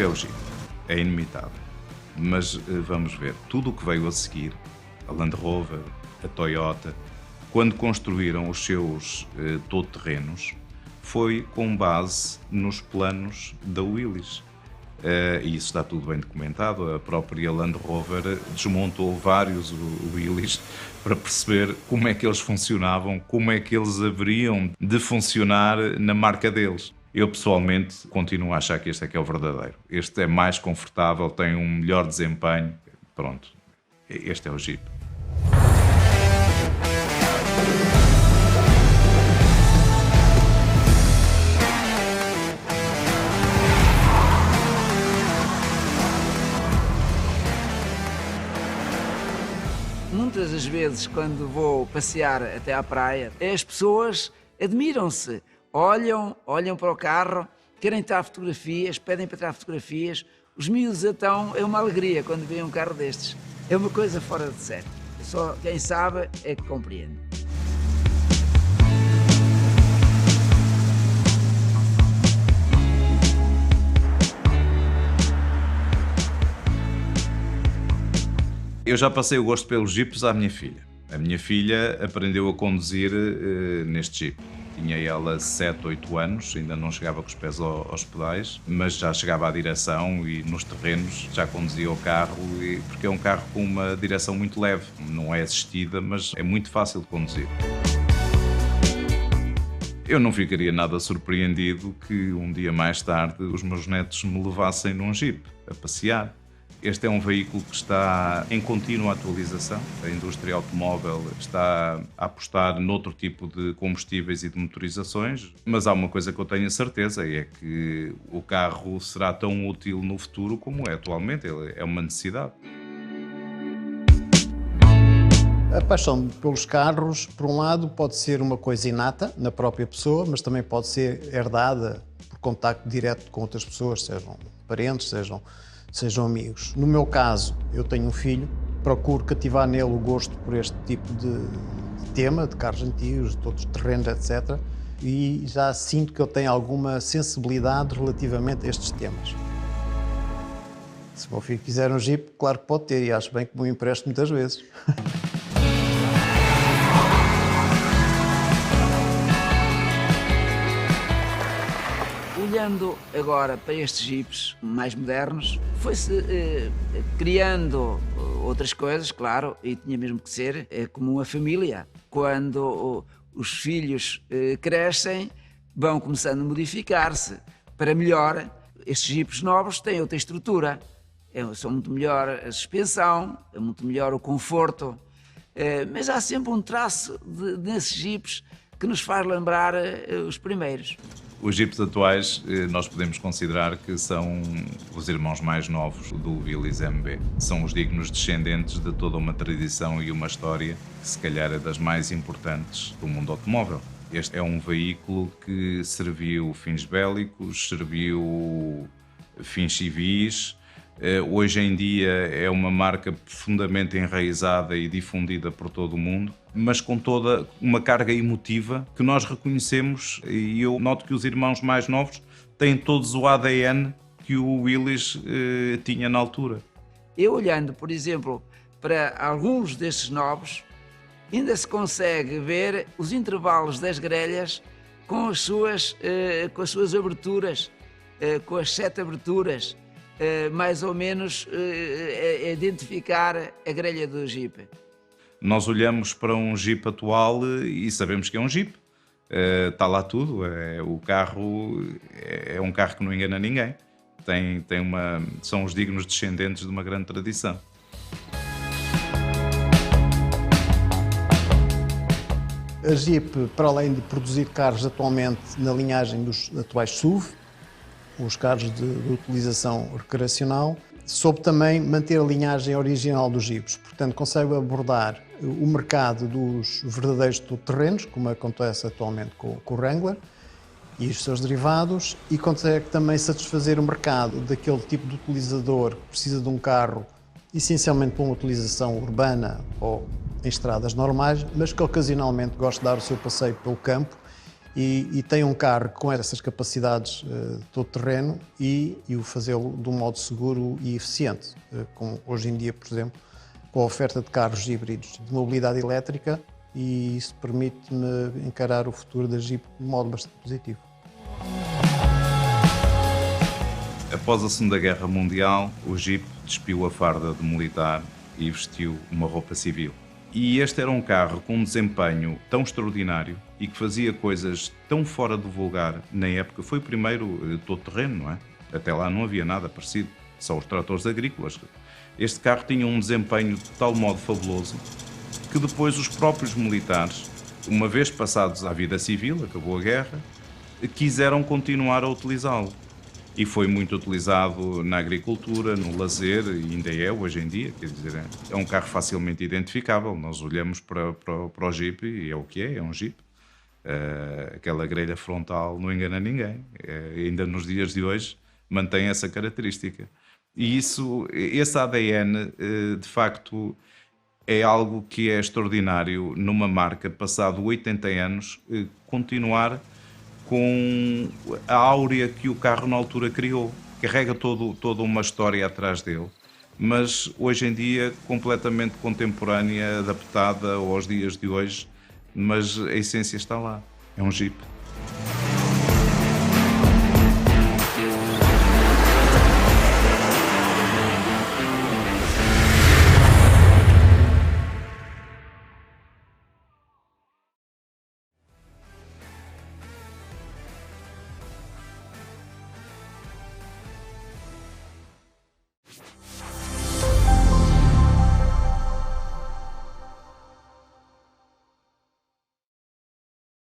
o Jeep, é inimitável. Mas vamos ver, tudo o que veio a seguir, a Land Rover, a Toyota, quando construíram os seus todo-terrenos, foi com base nos planos da Willys. E isso está tudo bem documentado. A própria Land Rover desmontou vários Willys para perceber como é que eles funcionavam, como é que eles haveriam de funcionar na marca deles. Eu pessoalmente continuo a achar que este é que é o verdadeiro. Este é mais confortável, tem um melhor desempenho. Pronto, este é o Jeep. Muitas das vezes, quando vou passear até à praia, as pessoas admiram-se, olham para o carro, querem tirar fotografias, pedem para tirar fotografias. Os miúdos, então, é uma alegria quando veem um carro destes. É uma coisa fora de série. Só quem sabe é que compreende. Eu já passei o gosto pelos Jeeps à minha filha. A minha filha aprendeu a conduzir neste Jeep. Tinha ela 7, 8 anos, ainda não chegava com os pés aos pedais, mas já chegava à direção e nos terrenos já conduzia o carro, porque é um carro com uma direção muito leve. Não é assistida, mas é muito fácil de conduzir. Eu não ficaria nada surpreendido que um dia mais tarde os meus netos me levassem num Jeep a passear. Este é um veículo que está em contínua atualização. A indústria automóvel está a apostar noutro tipo de combustíveis e de motorizações, mas há uma coisa que eu tenho a certeza, é que o carro será tão útil no futuro como é atualmente. Ele é uma necessidade. A paixão pelos carros, por um lado, pode ser uma coisa inata na própria pessoa, mas também pode ser herdada por contacto direto com outras pessoas, sejam parentes, sejam amigos. No meu caso, eu tenho um filho, procuro cativar nele o gosto por este tipo de tema, de carros antigos, de todos os terrenos, etc. E já sinto que ele tem alguma sensibilidade relativamente a estes temas. Se o meu filho quiser um Jeep, claro que pode ter, e acho bem que me empresto muitas vezes. Olhando agora para estes Jeeps mais modernos, foi-se criando outras coisas, claro, e tinha mesmo que ser como uma família. Quando os filhos crescem, vão começando a modificar-se para melhor. Estes Jeeps novos têm outra estrutura, são muito melhor a suspensão, é muito melhor o conforto, mas há sempre um traço nesses Jeeps que nos faz lembrar os primeiros. Os Jeeps atuais nós podemos considerar que são os irmãos mais novos do Willys MB. São os dignos descendentes de toda uma tradição e uma história que se calhar é das mais importantes do mundo automóvel. Este é um veículo que serviu fins bélicos, serviu fins civis. Hoje em dia é uma marca profundamente enraizada e difundida por todo o mundo, mas com toda uma carga emotiva que nós reconhecemos, e eu noto que os irmãos mais novos têm todos o ADN que o Willys tinha na altura. Eu olhando, por exemplo, para alguns destes novos, ainda se consegue ver os intervalos das grelhas com as suas aberturas, com as 7 aberturas, mais ou menos identificar a grelha do Jeep. Nós olhamos para um Jeep atual e sabemos que é um Jeep. Está lá tudo. O carro é um carro que não engana ninguém. São os dignos descendentes de uma grande tradição. A Jeep, para além de produzir carros atualmente na linhagem dos atuais SUV, os carros de utilização recreacional, soube também manter a linhagem original dos Jeeps. Portanto, consegue abordar o mercado dos verdadeiros todo-terrenos, como acontece atualmente com o Wrangler e os seus derivados, e consegue também satisfazer o mercado daquele tipo de utilizador que precisa de um carro essencialmente para uma utilização urbana ou em estradas normais, mas que ocasionalmente gosta de dar o seu passeio pelo campo e tem um carro com essas capacidades de todo terreno e o fazê-lo de um modo seguro e eficiente. Como hoje em dia, por exemplo, com a oferta de carros híbridos de mobilidade elétrica, e isso permite-me encarar o futuro da Jeep de modo bastante positivo. Após a Segunda Guerra Mundial, o Jeep despiu a farda de militar e vestiu uma roupa civil. E este era um carro com um desempenho tão extraordinário e que fazia coisas tão fora do vulgar. Na época foi o primeiro todo-terreno, não é? Até lá não havia nada parecido, só os tratores agrícolas. Este carro tinha um desempenho de tal modo fabuloso que depois os próprios militares, uma vez passados à vida civil, acabou a guerra, quiseram continuar a utilizá-lo. E foi muito utilizado na agricultura, no lazer, e ainda é hoje em dia, quer dizer, é um carro facilmente identificável. Nós olhamos para o Jeep e é o que é um Jeep. Aquela grelha frontal não engana ninguém. Ainda nos dias de hoje mantém essa característica. E esse ADN, de facto, é algo que é extraordinário numa marca, passado 80 anos, continuar com a áurea que o carro na altura criou. Carrega toda uma história atrás dele, mas hoje em dia completamente contemporânea, adaptada aos dias de hoje, mas a essência está lá. É um Jeep.